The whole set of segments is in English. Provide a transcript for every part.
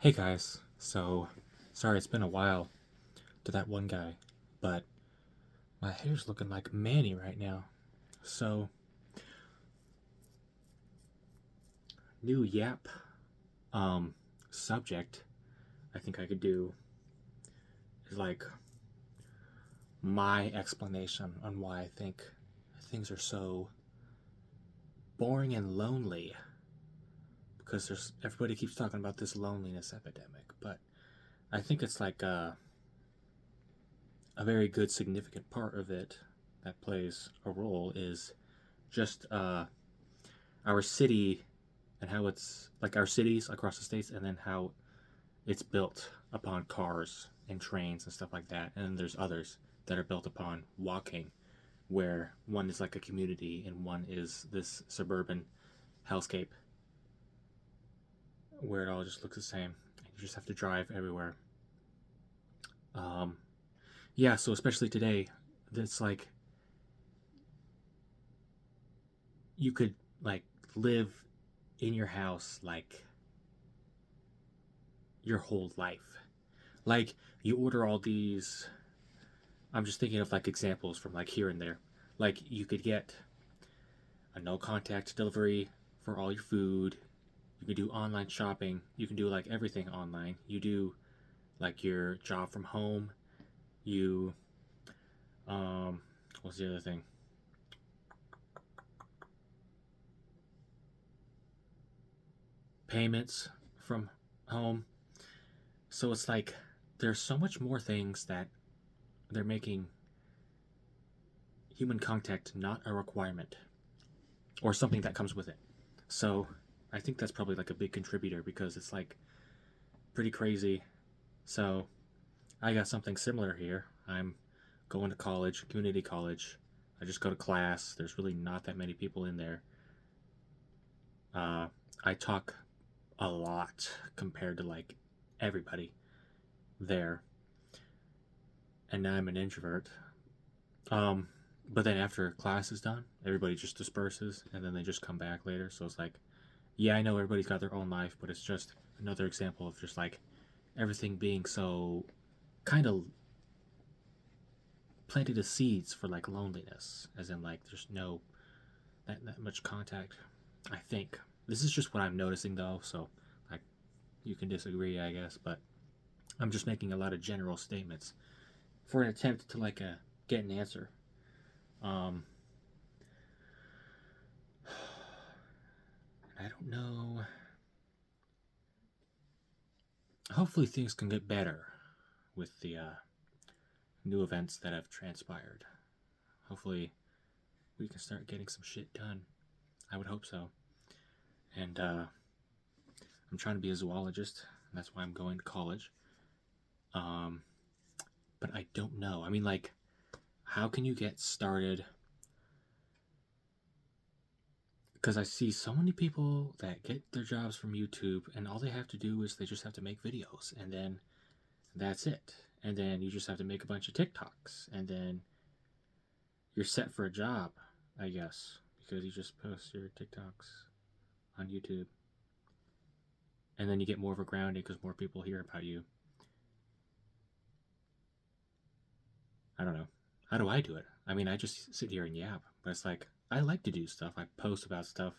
Hey guys, so sorry it's been a while to that one guy, but my hair's looking like Manny right now. So, new Yap um subject I think I could do is like my explanation on why I think things are so boring and lonely because there's everybody keeps talking about this loneliness epidemic, but I think it's like a very good significant part of it that plays a role is just our city and how it's like our cities across the states, and then how it's built upon cars and trains and stuff like that. And then there's others that are built upon walking, where one is like a community and one is this suburban hellscape where it all just looks the same. You just have to drive everywhere. Um, yeah, so especially today, it's like you could like live in your house like your whole life. Like you order all these. I'm just thinking of like examples from like here and there. Like you could get a no contact delivery for all your food. You can do online shopping. You can do like everything online. You do like your job from home. You what's the other thing? Payments from home. So it's like there's so much more things that they're making human contact not a requirement or something that comes with it. So I think that's probably like a big contributor because it's like pretty crazy. So I got something similar here. I'm going to college, community college. I just go to class. There's really not that many people in there. Uh, I talk a lot compared to like everybody there, and now I'm an introvert. Um, but then after class is done, everybody just disperses, and then they just come back later. So it's like, yeah, I know everybody's got their own life, but it's just another example of just like everything being so kind of planted the seeds for like loneliness, as in like there's no that much contact. I think this is just what I'm noticing though, so like you can disagree, I guess, but I'm just making a lot of general statements for an attempt to like get an answer. Um, I don't know. Hopefully things can get better with the new events that have transpired. Hopefully we can start getting some shit done. I would hope so. And I'm trying to be a zoologist. And that's why I'm going to college. Um, but I don't know. I mean, like, how can you get started? Because I see so many people that get their jobs from YouTube, and all they have to do is they just have to make videos, and then that's it. And then you just have to make a bunch of TikToks, and then you're set for a job, I guess, because you just post your TikToks on YouTube. And then you get more of a grounding because more people hear about you. I don't know. How do I do it? I mean, I just sit here and yap, but it's like I like to do stuff. I post about stuff,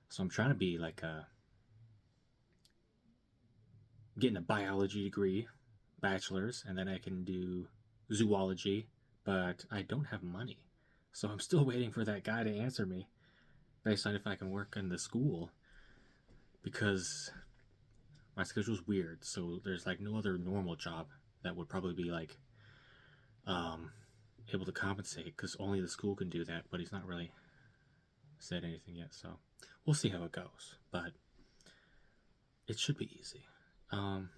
so I'm trying to be like getting a biology degree, bachelor's, and then I can do zoology, but I don't have money, so I'm still waiting for that guy to answer me based on if I can work in the school because my schedule's weird. So there's like no other normal job that would probably be like um, able to compensate because only the school can do that. But he's not really said anything yet, so we'll see how it goes. But it should be easy. Um,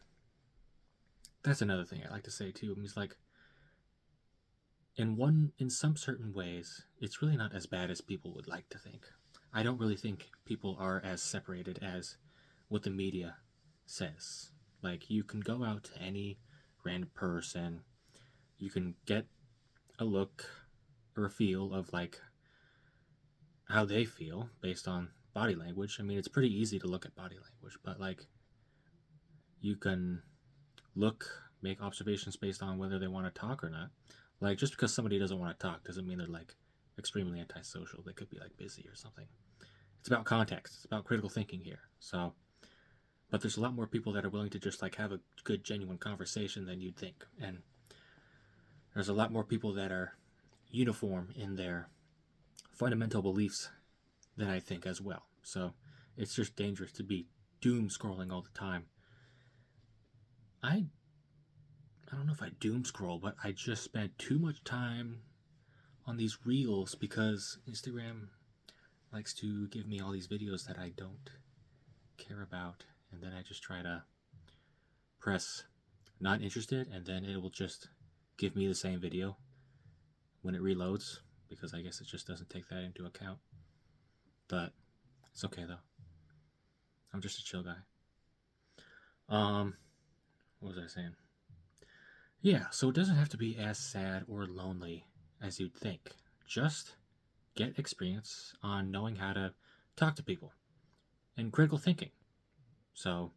that's another thing I like to say too. I mean, it's like in some certain ways, it's really not as bad as people would like to think. I don't really think people are as separated as what the media says. Like you can go out to any random person, you can get a look or a feel of like how they feel based on body language. I mean, it's pretty easy to look at body language, but like You can make observations based on whether they want to talk or not. Like, just because somebody doesn't want to talk doesn't mean they're like extremely antisocial. They could be like busy or something. It's about context. It's about critical thinking here. So, but there's a lot more people that are willing to just like have a good, genuine conversation than you'd think. And there's a lot more people that are uniform in their fundamental beliefs than I think as well. So it's just dangerous to be doom scrolling all the time. I don't know if I doom scroll, but I just spent too much time on these reels because Instagram likes to give me all these videos that I don't care about, and then I just try to press not interested, and then it will just give me the same video when it reloads, because I guess it just doesn't take that into account. But it's okay though. I'm just a chill guy. What was I saying? Yeah, so it doesn't have to be as sad or lonely as you'd think. Just get experience on knowing how to talk to people and critical thinking. So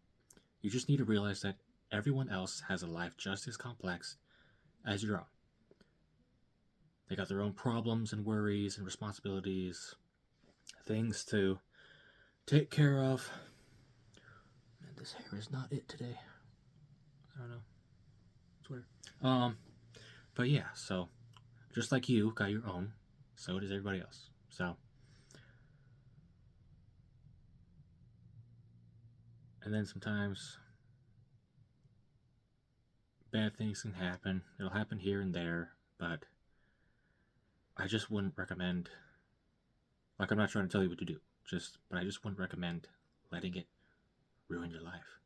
you just need to realize that everyone else has a life just as complex as your own. They got their own problems and worries and responsibilities, things to take care of. Man, this hair is not it today. I don't know. It's weird. But yeah, so just like you got your own, so does everybody else. So, and then sometimes bad things can happen. It'll happen here and there, but I just wouldn't recommend. Like, I'm not trying to tell you what to do, but I just wouldn't recommend letting it ruin your life.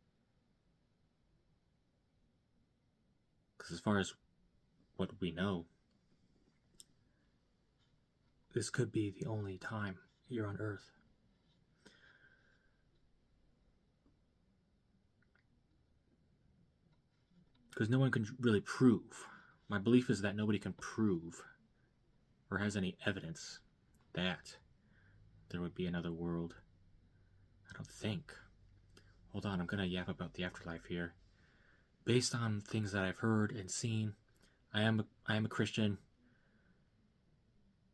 Because as far as what we know, this could be the only time you're on Earth. Because no one can really prove. My belief is that nobody can prove or has any evidence that there would be another world. I don't think. Hold on, I'm gonna yap about the afterlife here. Based on things that I've heard and seen, I am a Christian,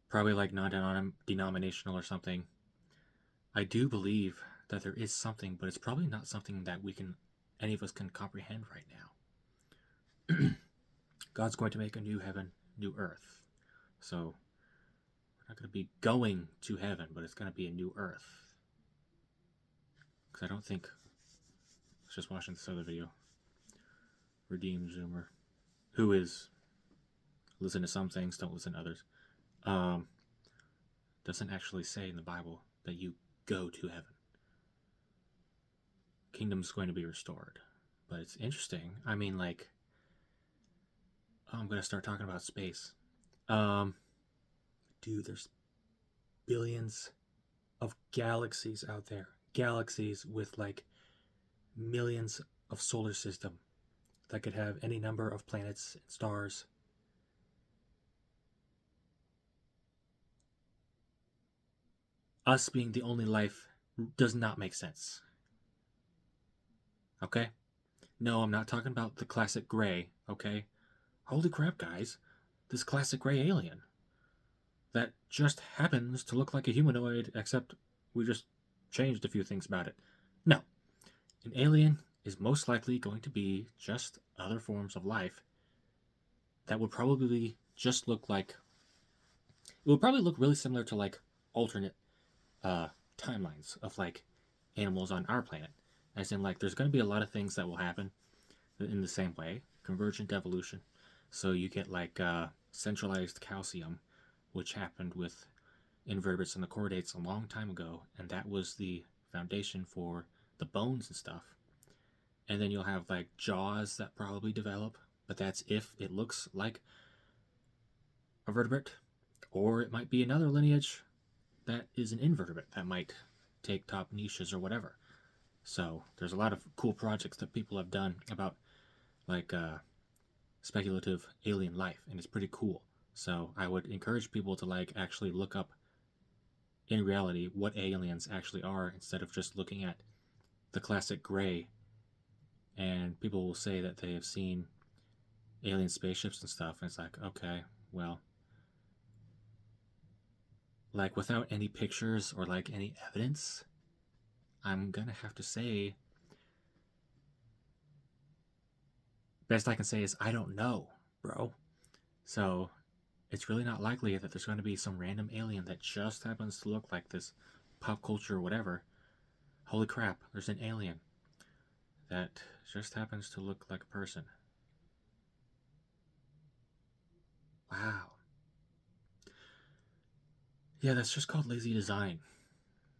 probably like non-denominational or something. I do believe that there is something, but it's probably not something that any of us can comprehend right now. God's going to make a new heaven, new earth. So we're not going to be going to heaven, but it's going to be a new earth. Because I don't think. I was just watching this other video. Redeemed Zoomer, who is listen to some things, don't listen to others. Doesn't actually say in the Bible that you go to heaven. Kingdom's going to be restored. But it's interesting. I mean, like, I'm going to start talking about space. Dude, there's billions of galaxies out there. Galaxies with, like, millions of solar system that could have any number of planets and stars. Us being the only life does not make sense. Okay? No, I'm not talking about the classic gray, okay? Holy crap, guys. This classic gray alien that just happens to look like a humanoid, except we just changed a few things about it. No. An alien is most likely going to be just other forms of life that would probably just look like. It would probably look really similar to like alternate timelines of like animals on our planet. As in, like, there's going to be a lot of things that will happen in the same way. Convergent evolution. So you get like centralized calcium, which happened with invertebrates and the chordates a long time ago, and that was the foundation for the bones and stuff. And then you'll have like jaws that probably develop, but that's if it looks like a vertebrate, or it might be another lineage that is an invertebrate that might take top niches or whatever. So there's a lot of cool projects that people have done about like speculative alien life, and it's pretty cool. So I would encourage people to like actually look up in reality what aliens actually are, instead of just looking at the classic gray and people will say that they have seen alien spaceships and stuff, and it's like, okay, well, like without any pictures or like any evidence, I'm gonna have to say, best I can say is I don't know, bro. So it's really not likely that there's going to be some random alien that just happens to look like this pop culture or whatever. Holy crap, there's an alien that just happens to look like a person. Wow. Yeah, that's just called lazy design.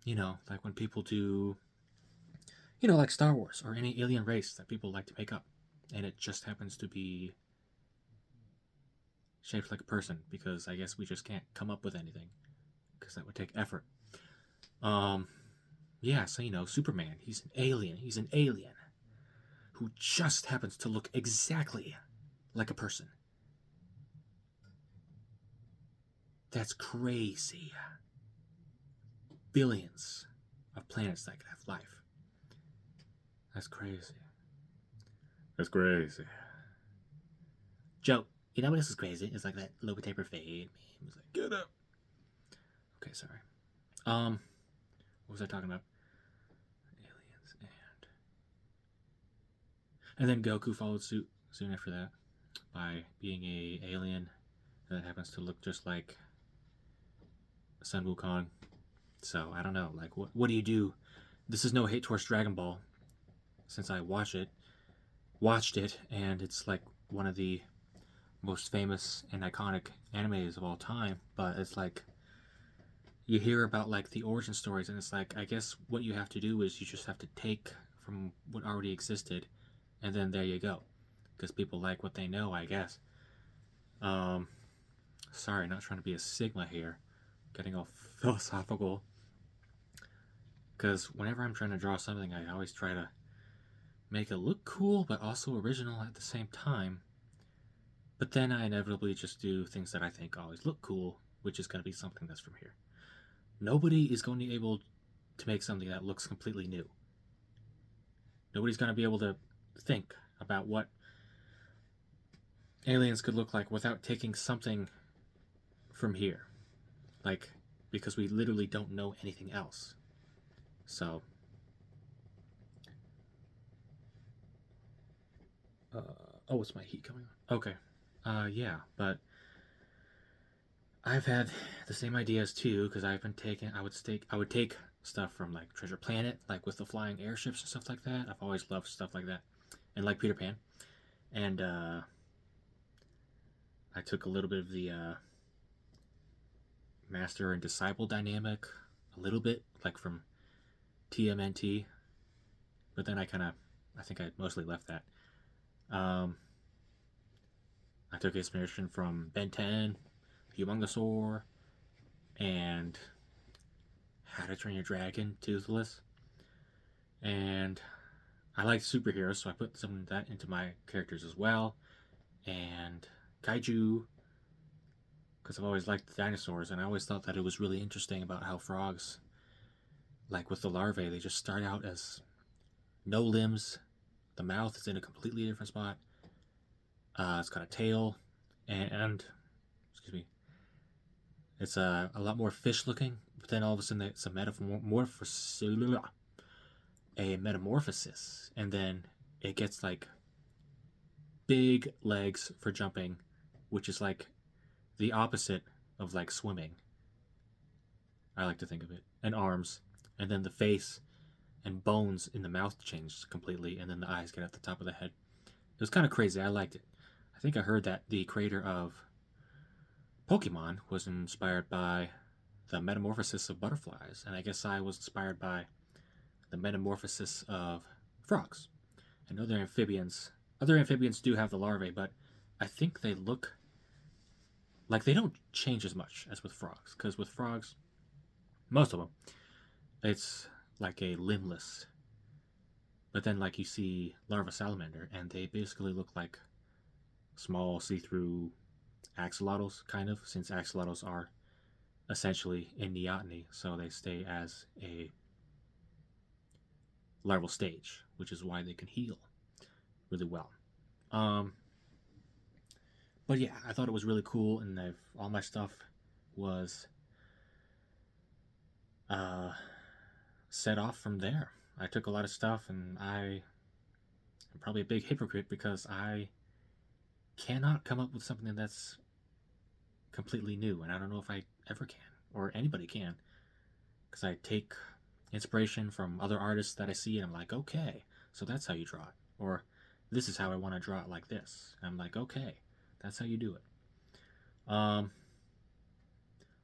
You know, like when people do, like Star Wars or any alien race that people like to make up. And it just happens to be shaped like a person because I guess we just can't come up with anything because that would take effort. Um, yeah, so Superman, he's an alien. He's an alien who just happens to look exactly like a person. That's crazy. Billions of planets that could have life. That's crazy. That's crazy. Joe, you know what else is crazy? It's like that low taper fade meme. It's like, get up. Okay, sorry. What was I talking about? Aliens and then Goku followed suit soon after that by being a alien that happens to look just like Sun Wukong. So I don't know. Like, what do you do? This is no hate towards Dragon Ball, since I watched it, and it's like one of the most famous and iconic animes of all time. But it's like you hear about like the origin stories, and it's like I guess what you have to do is you just have to take from what already existed, and then there you go, because people like what they know, I guess. Um, Sorry, not trying to be a Sigma here, getting all philosophical. Because whenever I'm trying to draw something, I always try to make it look cool, but also original at the same time. But then I inevitably just do things that I think always look cool, which is going to be something that's from here. Nobody is going to be able to make something that looks completely new. Nobody's going to be able to think about what aliens could look like without taking something from here. Like, because we literally don't know anything else. So, oh, it's my heat coming on. Okay. Yeah, but I've had the same ideas too because I've been taking. I would take stuff from like Treasure Planet, like with the flying airships and stuff like that. I've always loved stuff like that, and like Peter Pan. And I took a little bit of the master and disciple dynamic, a little bit like from TMNT, but then I think I mostly left that. Um, I took inspiration from Ben 10, Humongousaur, and How to Train Your Dragon, Toothless. And I like superheroes, so I put some of that into my characters as well. And Kaiju, because I've always liked the dinosaurs, and I always thought that it was really interesting about how frogs, like with the larvae, they just start out as no limbs. The mouth is in a completely different spot. It's got a tail, and excuse me, it's a lot more fish looking. But then all of a sudden, it's a metamorphosis, and then it gets like big legs for jumping, which is like the opposite of like swimming. I like to think of it, and arms, and then the face and bones in the mouth change completely, and then the eyes get at the top of the head. It was kind of crazy. I liked it. I think I heard that the creator of Pokemon was inspired by the metamorphosis of butterflies, and I guess I was inspired by the metamorphosis of frogs and other amphibians. Other amphibians do have the larvae, but I think they look like they don't change as much as with frogs, because with frogs, most of them, it's like a limbless. But then, like, you see larva salamander, and they basically look like small see-through axolotls, kind of, since axolotls are essentially in neoteny, so they stay as a larval stage, which is why they can heal. really well. Um, but yeah, I thought it was really cool, and all my stuff was uh, set off from there. I took a lot of stuff, and I'm probably a big hypocrite because I cannot come up with something that's completely new, and I don't know if I ever can or anybody can, because I take inspiration from other artists that I see, and I'm like, okay, so that's how you draw it, or this is how I want to draw it like this. And I'm like, okay, that's how you do it.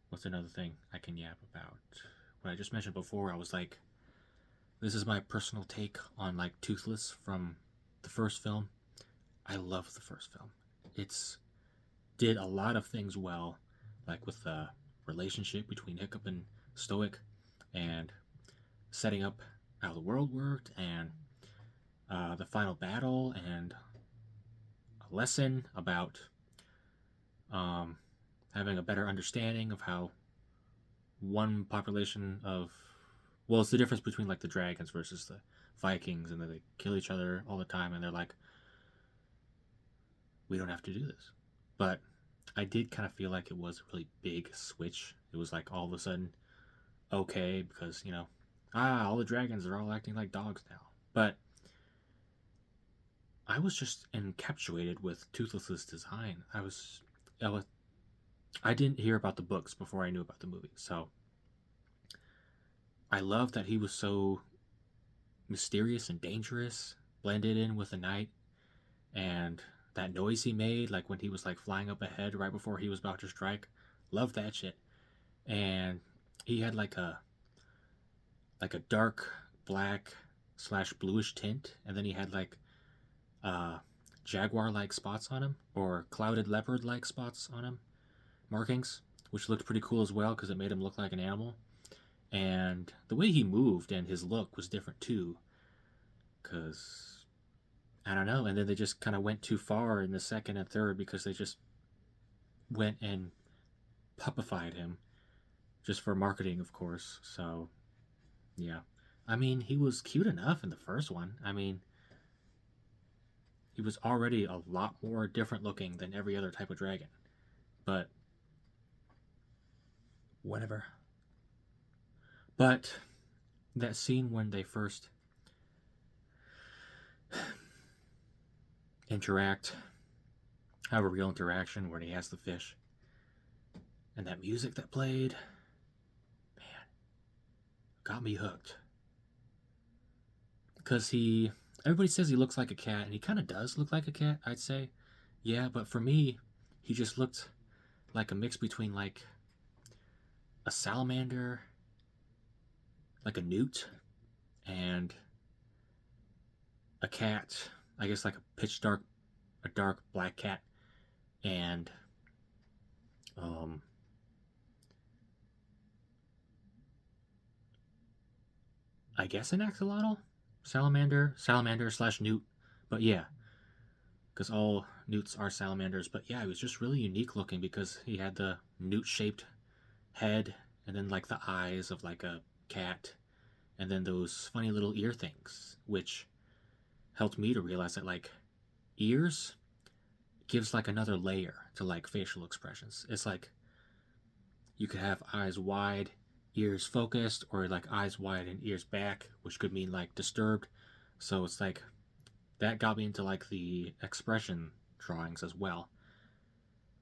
What's another thing I can yap about? What I just mentioned before, I was like, this is my personal take on like Toothless from the first film. I love the first film. It's did a lot of things well, like with the relationship between Hiccup and Stoic, and setting up how the world worked, and the final battle, and a lesson about um, having a better understanding of how one population of, well, it's the difference between like the dragons versus the Vikings, and that they kill each other all the time, and they're like, we don't have to do this. But I did kind of feel like it was a really big switch. It was like all of a sudden okay, because all the dragons are all acting like dogs now. But I was just encapsulated with Toothless's design. I didn't hear about the books before I knew about the movie, so I loved that he was so mysterious and dangerous, blended in with the night, and that noise he made, like when he was like flying up ahead right before he was about to strike. Loved that shit. And he had like a dark black slash bluish tint, and then he had like uh, jaguar like spots on him, or clouded leopard like spots on him, markings, which looked pretty cool as well because it made him look like an animal. And the way he moved and his look was different too, because I don't know. And then they just kind of went too far in the second and third because they just went and puppified him just for marketing, of course. So, yeah. I mean, he was cute enough in the first one. I mean, he was already a lot more different looking than every other type of dragon. But, whatever. But, that scene when they first interact, have a real interaction where he has the fish, and that music that played, man, got me hooked. Because everybody says he looks like a cat, and he kind of does look like a cat, I'd say. Yeah, but for me, he just looked like a mix between like a salamander, like a newt, and a cat. I guess like a dark black cat, and um, I guess an axolotl, salamander slash newt. But yeah, because all newts are salamanders. But yeah, it was just really unique looking because he had the newt shaped head, and then like the eyes of like a cat, and then those funny little ear things, which helped me to realize that like ears gives like another layer to like facial expressions. It's like you could have eyes wide, ears focused, or like eyes wide and ears back, which could mean like disturbed. So it's like that got me into like the expression drawings as well,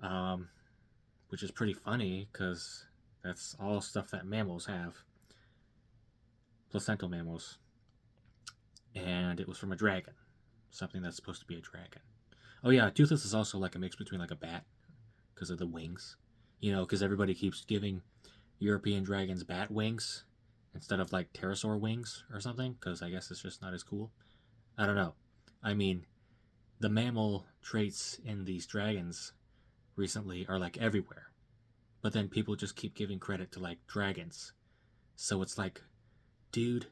um, which is pretty funny because that's all stuff that mammals have, placental mammals, and it was from a dragon, something that's supposed to be a dragon. Oh yeah, Toothless is also like a mix between like a bat because of the wings, because everybody keeps giving European dragons bat wings instead of like pterosaur wings or something because I guess it's just not as cool. I don't know. I mean, the mammal traits in these dragons recently are like everywhere, but then people just keep giving credit to like dragons. So it's like, dude,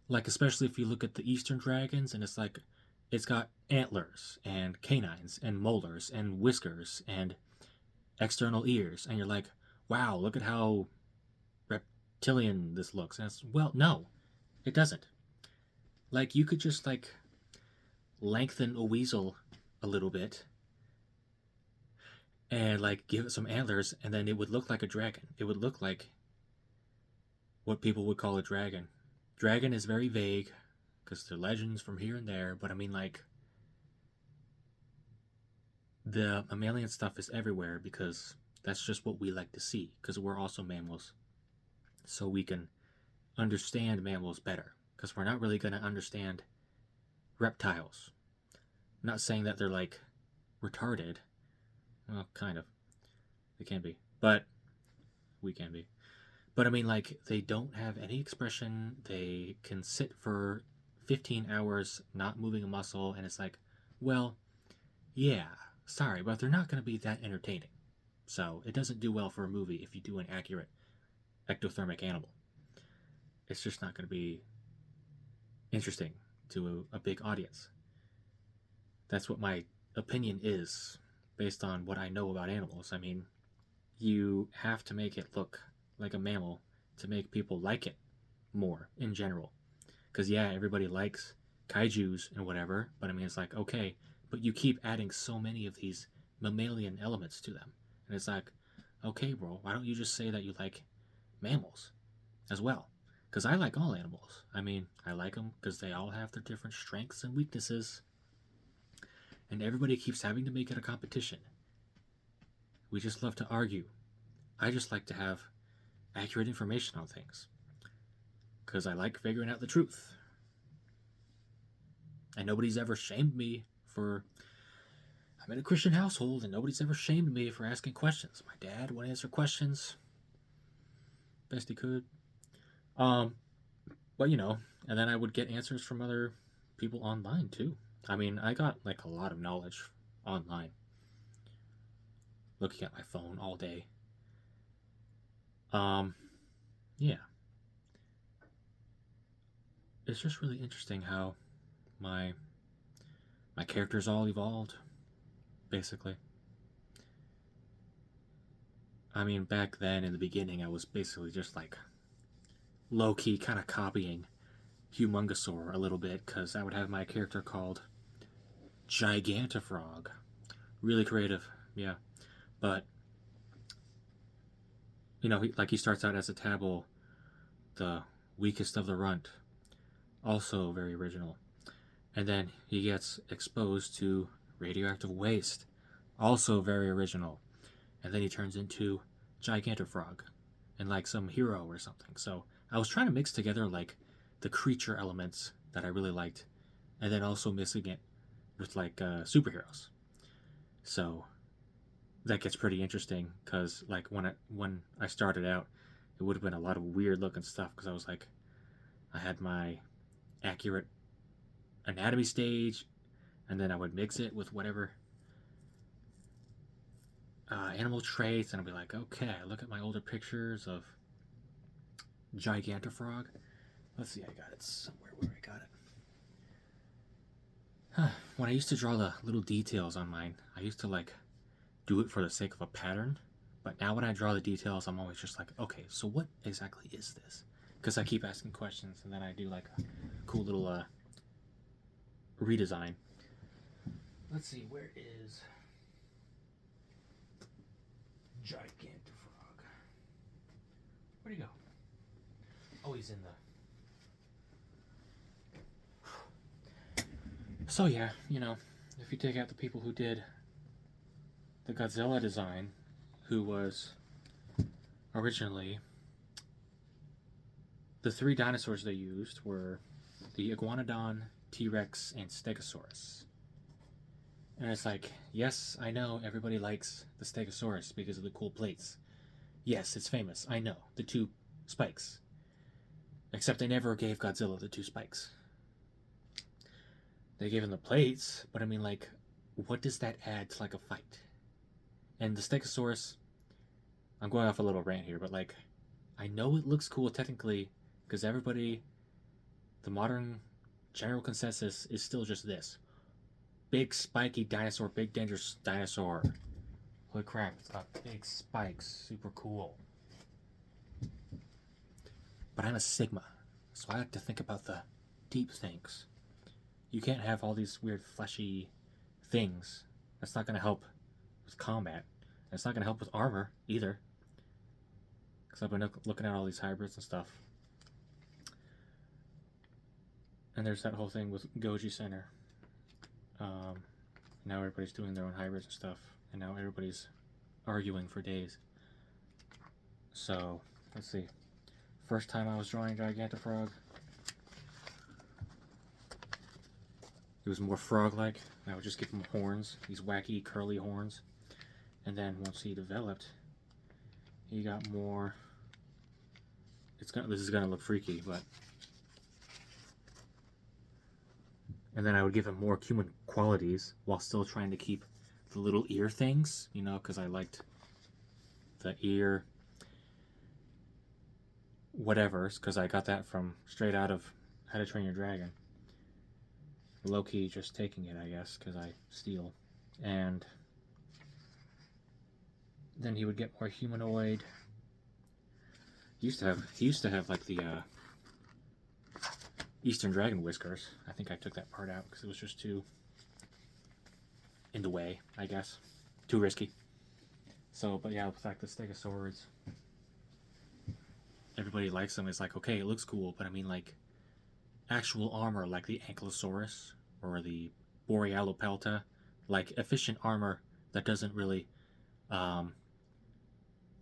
like especially if you look at the Eastern dragons and it's got antlers and canines and molars and whiskers and external ears, and you're like, wow, look at how reptilian this looks. And it's, well, no, it doesn't. Like you could just like lengthen a weasel a little bit and like give it some antlers, and then it would look like a dragon. It would look like what people would call a dragon. Dragon is very vague because they're legends from here and there, but I mean, like, the mammalian stuff is everywhere because that's just what we like to see because we're also mammals. So we can understand mammals better because we're not really going to understand reptiles. I'm not saying that they're like retarded. Well, kind of. They can be. But we can be. But I mean, like, they don't have any expression. They can sit for 15 hours not moving a muscle, and it's like, well, yeah, sorry, but they're not going to be that entertaining. So it doesn't do well for a movie if you do an accurate ectothermic animal. It's just not going to be interesting to a big audience. That's what my opinion is based on what I know about animals. I mean, you have to make it look like a mammal to make people like it more in general. Because, yeah, everybody likes kaijus and whatever, but I mean, it's like, okay, but you keep adding so many of these mammalian elements to them. And it's like, okay, bro, why don't you just say that you like mammals as well? Because I like all animals. I mean, I like them because they all have their different strengths and weaknesses. And everybody keeps having to make it a competition. We just love to argue. I just like to have accurate information on things. Because I like figuring out the truth. And nobody's ever shamed me for... I'm in a Christian household, and nobody's ever shamed me for asking questions. My dad would answer questions best he could. But, you know, and then I would get answers from other people online, too. I mean, I got, like, a lot of knowledge online. Looking at my phone all day. Yeah. It's just really interesting how my characters all evolved, basically. I mean, back then in the beginning, I was basically just like low key kind of copying Humongosaur a little bit because I would have my character called Gigantafrog. Really creative, yeah. But, you know, he starts out as a Tabble, the weakest of the runt. Also very original. And then he gets exposed to radioactive waste. Also very original. And then he turns into Gigantafrog and like some hero or something. So I was trying to mix together like the creature elements that I really liked, and then also mixing it with like superheroes. So that gets pretty interesting because like when I started out, it would have been a lot of weird looking stuff because I was like, I had my accurate anatomy stage, and then I would mix it with whatever animal traits, and I'd be like, okay, look at my older pictures of Gigantafrog. Let's see, I got it somewhere where I got it. When I used to draw the little details on mine, I used to like do it for the sake of a pattern. But now when I draw the details, I'm always just like, okay, so what exactly is this? Because I keep asking questions, and then I do like a cool little redesign. Let's see, where is Gigantafrog? Where'd he go? Oh, he's in the... So yeah, you know, if you take out the people who did the Godzilla design, who was originally... The three dinosaurs they used were the Iguanodon, T-Rex, and Stegosaurus. And it's like, yes, I know everybody likes the Stegosaurus because of the cool plates. Yes, it's famous, I know, the two spikes. Except they never gave Godzilla the two spikes. They gave him the plates, but I mean, like, what does that add to, like, a fight? And the Stegosaurus, I'm going off a little rant here, but, like, I know it looks cool technically, because everybody, the modern general consensus is still just this. Big, spiky dinosaur, big, dangerous dinosaur. Holy crap, it's got big spikes, super cool. But I'm a Sigma, so I like to think about the deep things. You can't have all these weird fleshy things. That's not going to help with combat. And it's not going to help with armor either. Because I've been looking at all these hybrids and stuff. And there's that whole thing with Goji Center. Now everybody's doing their own hybrids and stuff. And now everybody's arguing for days. So, let's see. First time I was drawing Gigantafrog, it was more frog-like. I would just give him horns, these wacky curly horns. And then once he developed, he got more. This is gonna look freaky, but. And then I would give him more human qualities while still trying to keep the little ear things, you know, because I liked the ear whatevers, because I got that from straight out of How to Train Your Dragon. Low-key just taking it, I guess, because I steal. And then he would get more humanoid. He used to have like the Eastern Dragon whiskers. I think I took that part out because it was just too in the way, I guess. Too risky. So, but yeah, with like the Stegosaurids, everybody likes them. It's like, okay, it looks cool, but I mean, like, actual armor like the Ankylosaurus or the Borealopelta, like efficient armor that doesn't really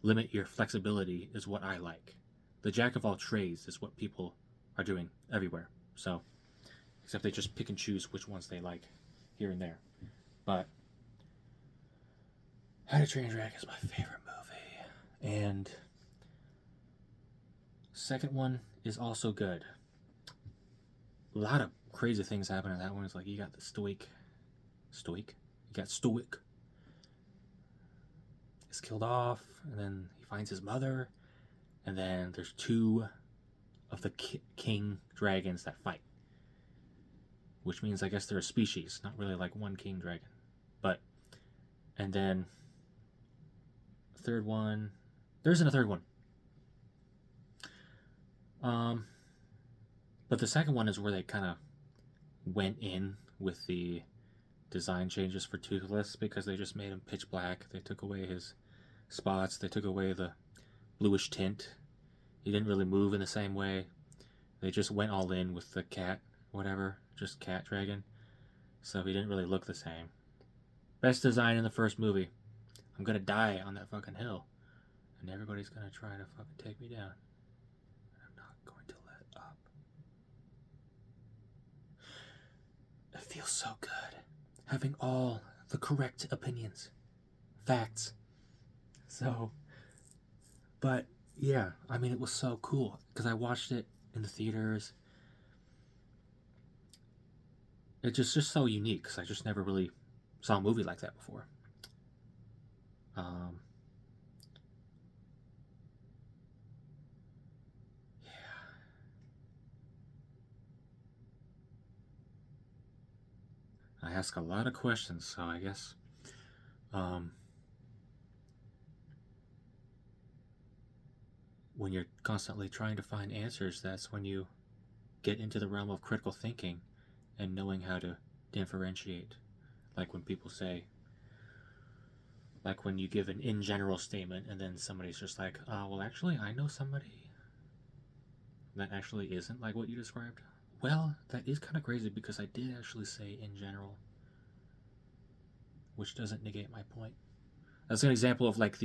limit your flexibility is what I like. The jack of all trades is what people are doing everywhere. So, except they just pick and choose which ones they like here and there. But How to Train Your Dragon is my favorite movie. And second one is also good. A lot of crazy things happen in that one. It's like you got the Stoic. You got Stoic. He's killed off, and then he finds his mother, and then there's two of the king dragons that fight. Which means I guess they're a species, not really like one king dragon. But, and then the third one, there isn't a third one. But the second one is where they kind of went in with the design changes for Toothless, because they just made him pitch black. They took away his spots. They took away the bluish tint. He didn't really move in the same way. They just went all in with the cat, whatever, just cat dragon. So he didn't really look the same. Best design in the first movie. I'm gonna die on that fucking hill, and everybody's gonna try to fucking take me down. I'm not going to let up. It feels so good having all the correct opinions, facts. So, but yeah, I mean, it was so cool because I watched it in the theaters. It's just so unique because I just never really saw a movie like that before. Yeah. I ask a lot of questions, so I guess when you're constantly trying to find answers, that's when you get into the realm of critical thinking and knowing how to differentiate. Like when people say, like when you give an in general statement and then somebody's just like, well, actually, I know somebody that actually isn't like what you described. Well, that is kind of crazy because I did actually say in general, which doesn't negate my point. That's an example of like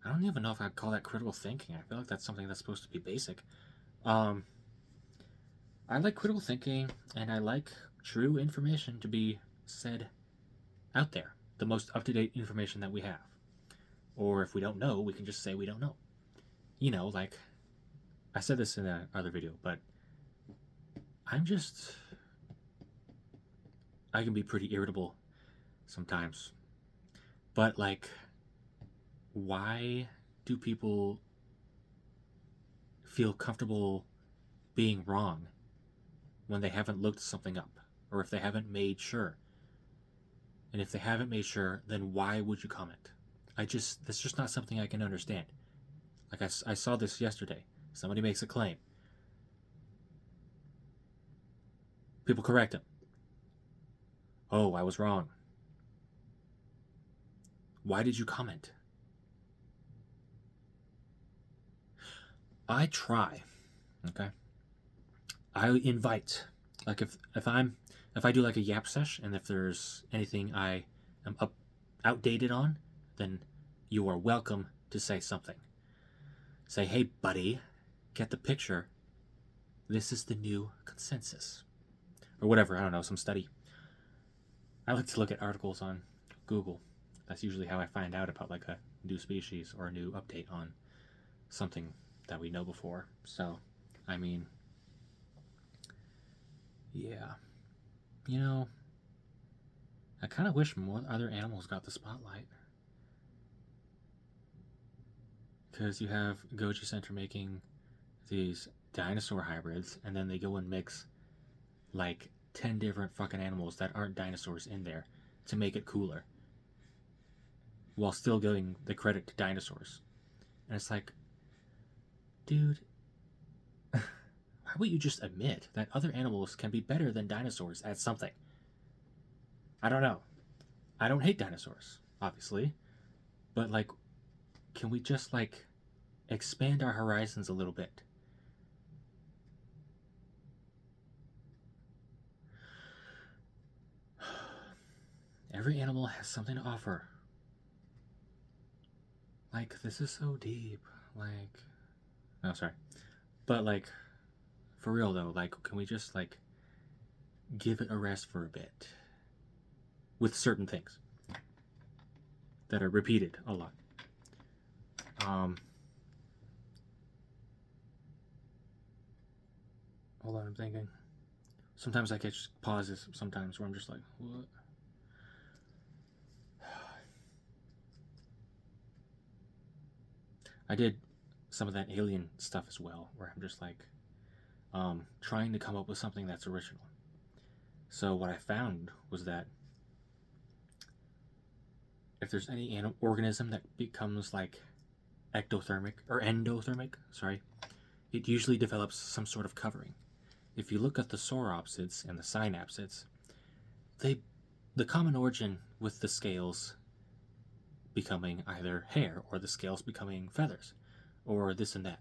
I don't even know if I'd call that critical thinking. I feel like that's something that's supposed to be basic. I like critical thinking, and I like true information to be said out there. The most up-to-date information that we have. Or if we don't know, we can just say we don't know. You know, like, I said this in another video, but I can be pretty irritable sometimes. But, like, why do people feel comfortable being wrong when they haven't looked something up? Or if they haven't made sure? And if they haven't made sure, then why would you comment? That's just not something I can understand. Like I saw this yesterday. Somebody makes a claim. People correct him. Oh, I was wrong. Why did you comment? I try. Okay. I invite. Like if I do like a Yap Sesh, and if there's anything I am outdated on, then you are welcome to say something. Say, hey buddy, get the picture. This is the new consensus. Or whatever, I don't know, some study. I like to look at articles on Google. That's usually how I find out about like a new species or a new update on something that we know before. So, I mean, yeah. You know, I kind of wish more other animals got the spotlight. Because you have Goji Center making these dinosaur hybrids, and then they go and mix like 10 different fucking animals that aren't dinosaurs in there to make it cooler, while still giving the credit to dinosaurs. And it's like, dude, how about you just admit that other animals can be better than dinosaurs at something? I don't know. I don't hate dinosaurs, obviously, but like, can we just like expand our horizons a little bit? Every animal has something to offer. Like, this is so deep. Like, oh, sorry. But, like, for real though, like, can we just, like, give it a rest for a bit? With certain things that are repeated a lot. Hold on, I'm thinking. Sometimes I catch pauses sometimes where I'm just like, what? I did some of that alien stuff as well, where I'm just like trying to come up with something that's original. So what I found was that if there's any organism that becomes like ectothermic or endothermic, sorry, it usually develops some sort of covering. If you look at the sauropsids and the synapsids, the common origin with the scales becoming either hair or the scales becoming feathers or this and that.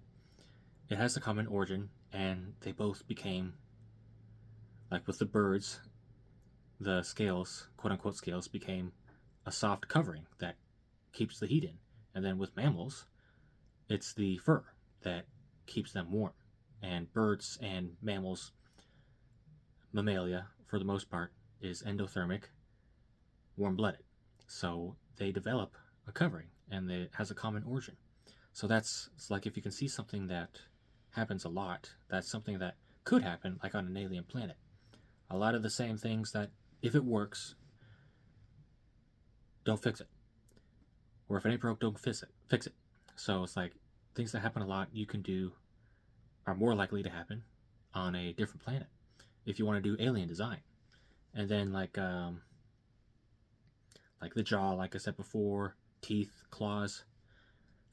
It has a common origin, and they both became, like with the birds, the scales, quote unquote scales, became a soft covering that keeps the heat in. And then with mammals, it's the fur that keeps them warm. And birds and mammals, mammalia for the most part, is endothermic, warm blooded. So they develop a covering, and it has a common origin. So that's like if you can see something that happens a lot, that's something that could happen like on an alien planet. A lot of the same things that, if it works, don't fix it. Or if it ain't broke, don't fix it. So it's like things that happen a lot you can do are more likely to happen on a different planet if you want to do alien design. And then like the jaw, like I said before, teeth, claws,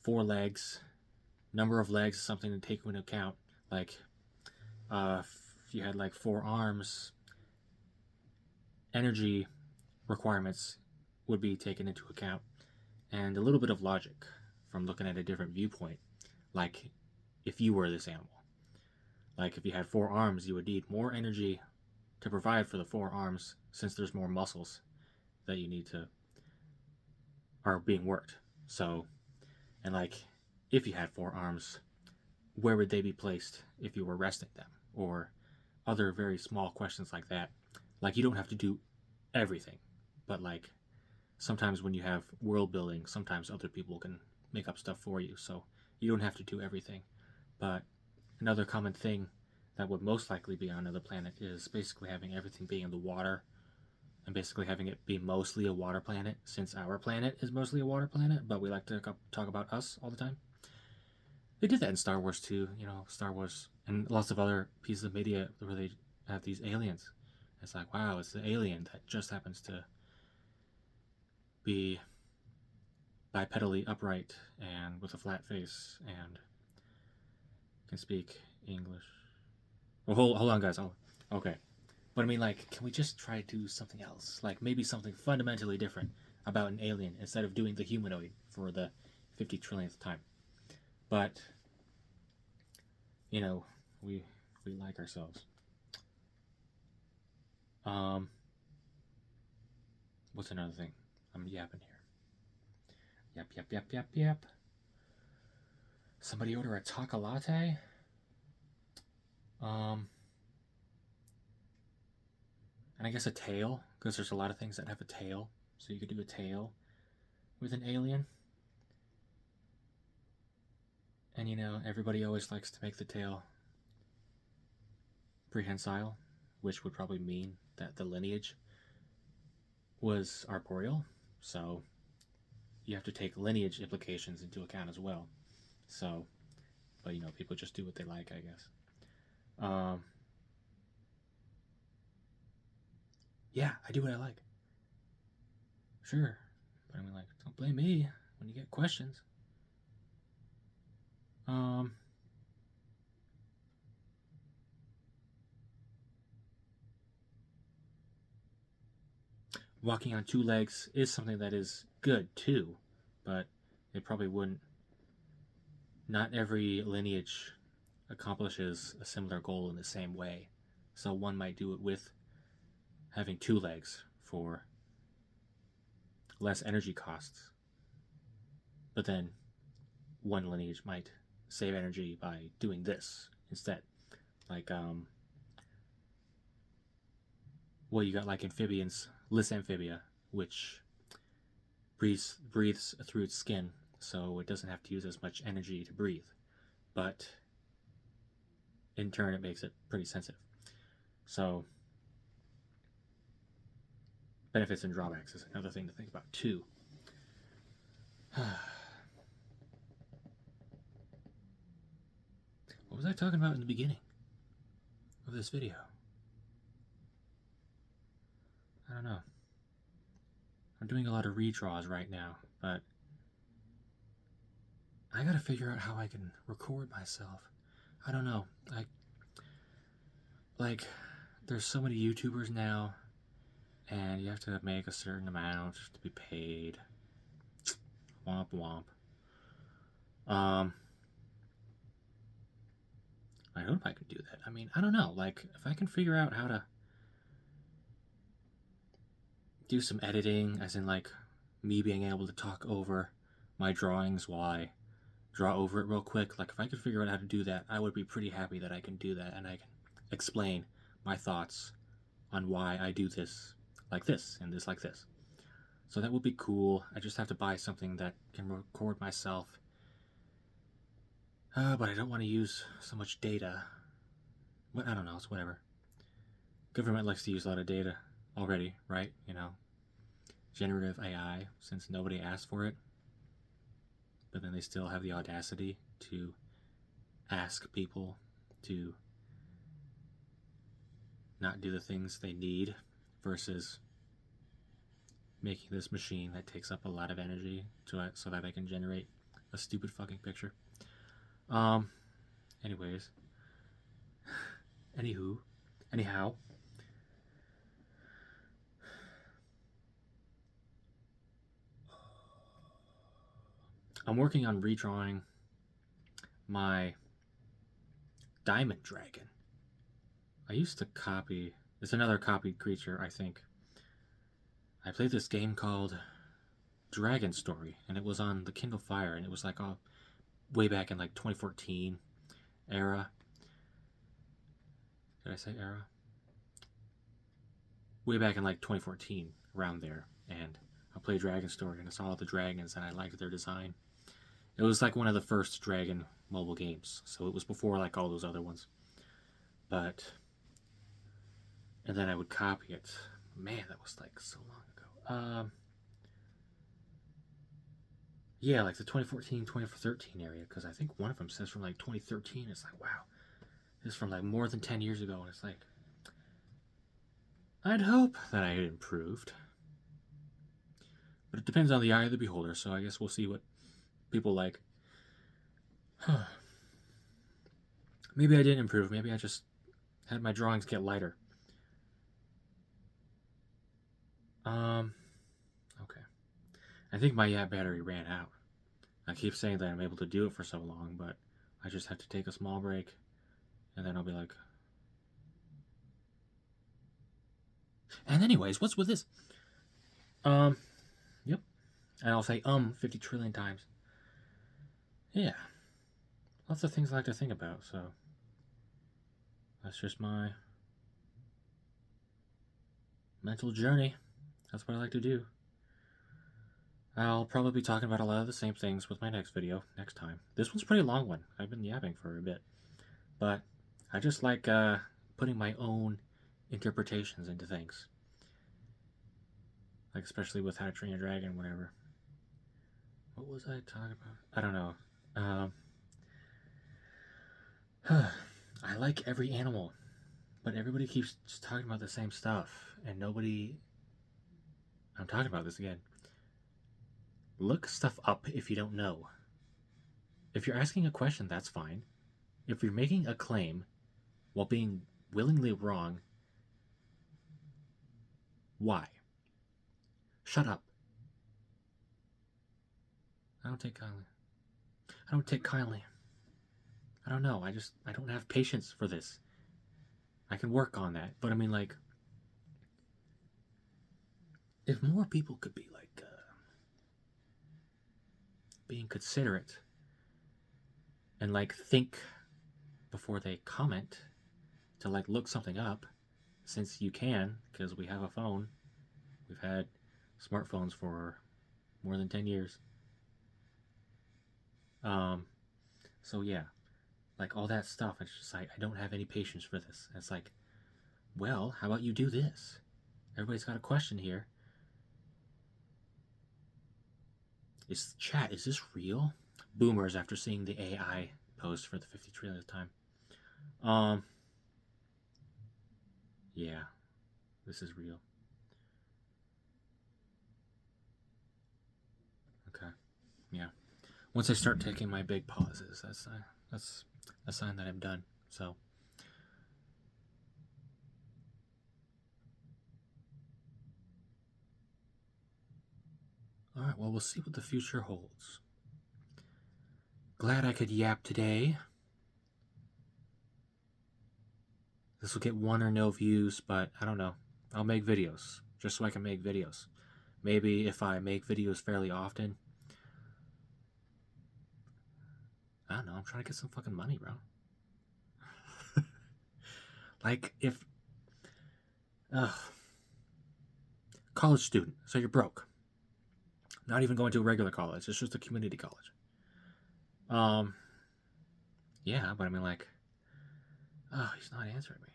4 legs, number of legs is something to take into account. Like if you had like 4 arms, energy requirements would be taken into account, and a little bit of logic from looking at a different viewpoint. Like if you were this animal, like if you had 4 arms, you would need more energy to provide for the 4 arms, since there's more muscles that you need to are being worked. So, and like if you had 4 arms, where would they be placed if you were resting them, or other very small questions like that. Like you don't have to do everything, but like sometimes when you have world building, sometimes other people can make up stuff for you, so you don't have to do everything. But another common thing that would most likely be on another planet is basically having everything being in the water, and basically having it be mostly a water planet, since our planet is mostly a water planet, but we like to talk about us all the time. They did that in Star Wars too, Star Wars and lots of other pieces of media where they have these aliens. It's like, wow, it's the alien that just happens to be bipedally upright and with a flat face and can speak English. Well, hold on, guys. Oh, okay. But I mean, like, can we just try to do something else? Like, maybe something fundamentally different about an alien instead of doing the humanoid for the 50 trillionth time. But, you know, we we like ourselves. Um, what's another thing? I'm yapping here. Yap, yap, yap, yap, yap. Somebody order a taco latte? Um, and I guess a tail, because there's a lot of things that have a tail. So you could do a tail with an alien. And you know, everybody always likes to make the tail prehensile, which would probably mean that the lineage was arboreal. So you have to take lineage implications into account as well. So, but you know, people just do what they like, I guess. Um, yeah, I do what I like. Sure. But I mean, like, don't blame me when you get questions. Um, walking on two legs is something that is good too, but it probably wouldn't. Not every lineage accomplishes a similar goal in the same way. So one might do it with having two legs for less energy costs. But then one lineage might save energy by doing this instead. Like, well, you got like amphibians, Amphibia, which breathes through its skin, so it doesn't have to use as much energy to breathe. But in turn, it makes it pretty sensitive. So, benefits and drawbacks is another thing to think about too. What was I talking about in the beginning of this video? I don't know. I'm doing a lot of redraws right now, but I gotta figure out how I can record myself. I don't know. Like, there's so many YouTubers now, and you have to make a certain amount to be paid. Womp womp. I hope I can do that. I mean, I don't know. Like, if I can figure out how to do some editing, as in, like, me being able to talk over my drawings while I draw over it real quick, like, if I could figure out how to do that, I would be pretty happy that I can do that, and I can explain my thoughts on why I do this like this, and this like this. So that would be cool. I just have to buy something that can record myself. But I don't want to use so much data. But I don't know, it's whatever. Government likes to use a lot of data already, right? You know, generative AI, since nobody asked for it. But then they still have the audacity to ask people to not do the things they need versus making this machine that takes up a lot of energy so that they can generate a stupid fucking picture. Anyways. Anyhow. I'm working on redrawing my diamond dragon. I used to copy. It's another copied creature, I think. I played this game called Dragon Story, and it was on the Kindle Fire, and it was like way back in like 2014 era. Did I say era? Way back in like 2014, around there, and I played Dragon Story, and I saw all the dragons, and I liked their design. It was like one of the first Dragon mobile games, so it was before like all those other ones. But and then I would copy it. Man, that was like so long ago. Yeah, like the 2014, 2013 area, because I think one of them says from like 2013. It's like, wow, this is from like more than 10 years ago, and it's like, I'd hope that I had improved. But it depends on the eye of the beholder, so I guess we'll see what people like. Maybe I didn't improve. Maybe I just had my drawings get lighter. Okay. I think my Yap battery ran out. I keep saying that I'm able to do it for so long, but I just have to take a small break, and then I'll be like. And anyways, what's with this? Yep. And I'll say 50 trillion times. Yeah. Lots of things I like to think about, so that's just my mental journey. That's what I like to do. I'll probably be talking about a lot of the same things with my next video next time. This one's a pretty long one. I've been yapping for a bit. But I just like putting my own interpretations into things. Like especially with How to Train Your Dragon, whatever. What was I talking about? I don't know. I like every animal, but everybody keeps just talking about the same stuff, and nobody. I'm talking about this again. Look stuff up if you don't know. If you're asking a question, that's fine. If you're making a claim while being willingly wrong, why? Shut up. I don't take kindly. I don't take kindly. I don't know. I don't have patience for this. I can work on that, but I mean, like, if more people could be like being considerate and like think before they comment to like look something up, since you can, because we have a phone. We've had smartphones for more than 10 years. Um, so yeah, like all that stuff. It's just like I don't have any patience for this. It's like, well, how about you do this? Everybody's got a question here. Is chat? Is this real? Boomers after seeing the AI post for the 50 trillionth time. Um, yeah, this is real. Okay, yeah. Once I start taking my big pauses, that's a sign that I'm done. So. Alright, well, we'll see what the future holds. Glad I could yap today. This will get one or no views, but I don't know. I'll make videos, just so I can make videos. Maybe if I make videos fairly often. I don't know, I'm trying to get some fucking money, bro. Like, if. Ugh. College student, so you're broke. Not even going to a regular college, it's just a community college. Yeah, but I mean, like. Oh, he's not answering me.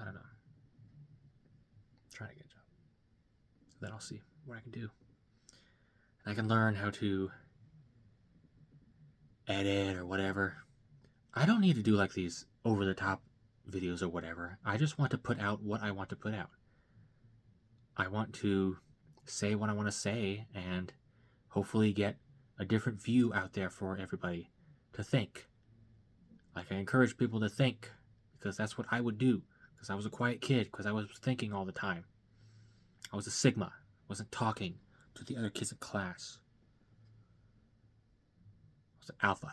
I don't know. I'm trying to get a job. Then I'll see what I can do. And I can learn how to edit or whatever. I don't need to do like these over the top videos or whatever. I just want to put out what I want to put out. I want to say what I want to say and hopefully get a different view out there for everybody to think. Like I encourage people to think because that's what I would do because I was a quiet kid because I was thinking all the time. I was a Sigma. I wasn't talking to the other kids in class. I was an Alpha.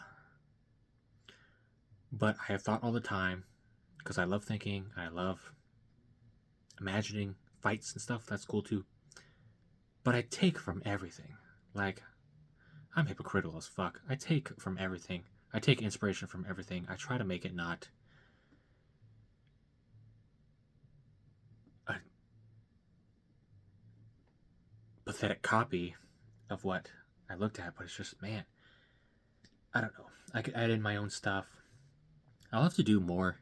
But I have thought all the time because I love thinking. I love imagining fights and stuff. That's cool too. But I take from everything. Like, I'm hypocritical as fuck. I take from everything. I take inspiration from everything. I try to make it not a pathetic copy of what I looked at, but it's just, man, I don't know. I could add in my own stuff. I'll have to do more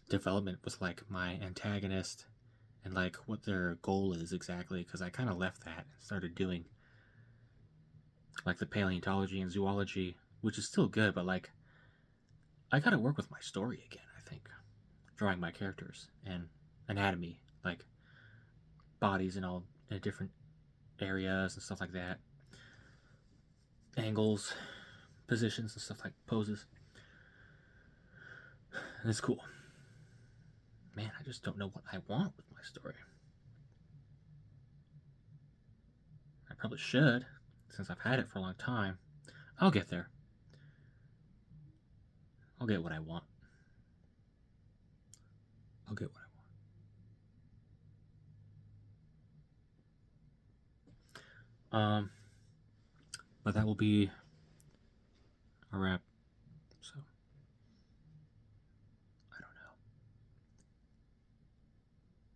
development with like my antagonist and like what their goal is exactly because I kind of left that and started doing like the paleontology and zoology, which is still good, but like I gotta work with my story again. I think drawing my characters and anatomy, like bodies and all in different areas and stuff like that, angles, positions and stuff like poses. And it's cool. Man, I just don't know what I want with my story. I probably should, since I've had it for a long time. I'll get there. I'll get what I want. I'll get what I want. But that will be a wrap. So, I don't know.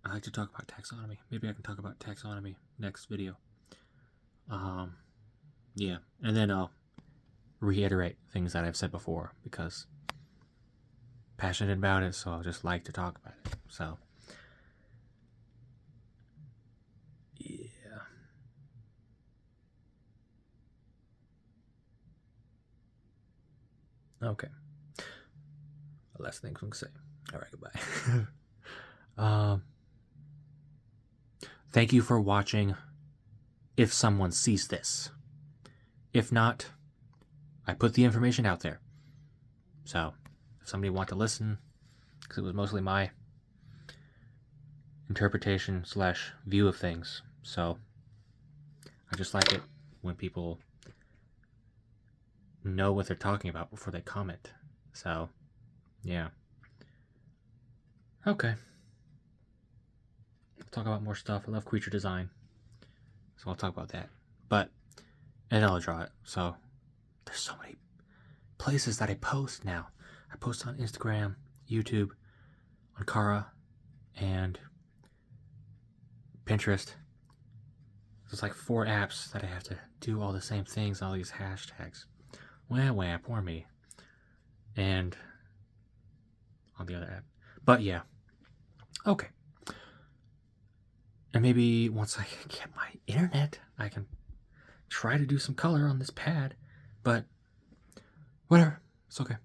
I like to talk about taxonomy. Maybe I can talk about taxonomy next video. Yeah, and then I'll reiterate things that I've said before because passionate about it, so I'll just like to talk about it. So, yeah. Okay. Last things we can say. All right, goodbye. Thank you for watching. If someone sees this, if not, I put the information out there. So, if somebody wants to listen, because it was mostly my interpretation / view of things. So, I just like it when people know what they're talking about before they comment. So, yeah. Okay. I'll talk about more stuff. I love creature design. So I'll talk about that. And I'll draw it. So, there's so many places that I post now. I post on Instagram, YouTube, on Kara, and Pinterest. There's like 4 apps that I have to do all the same things, all these hashtags. Wah, poor me. And on the other app. But yeah. Okay. And maybe once I get my internet, I can try to do some color on this pad. But whatever. It's okay.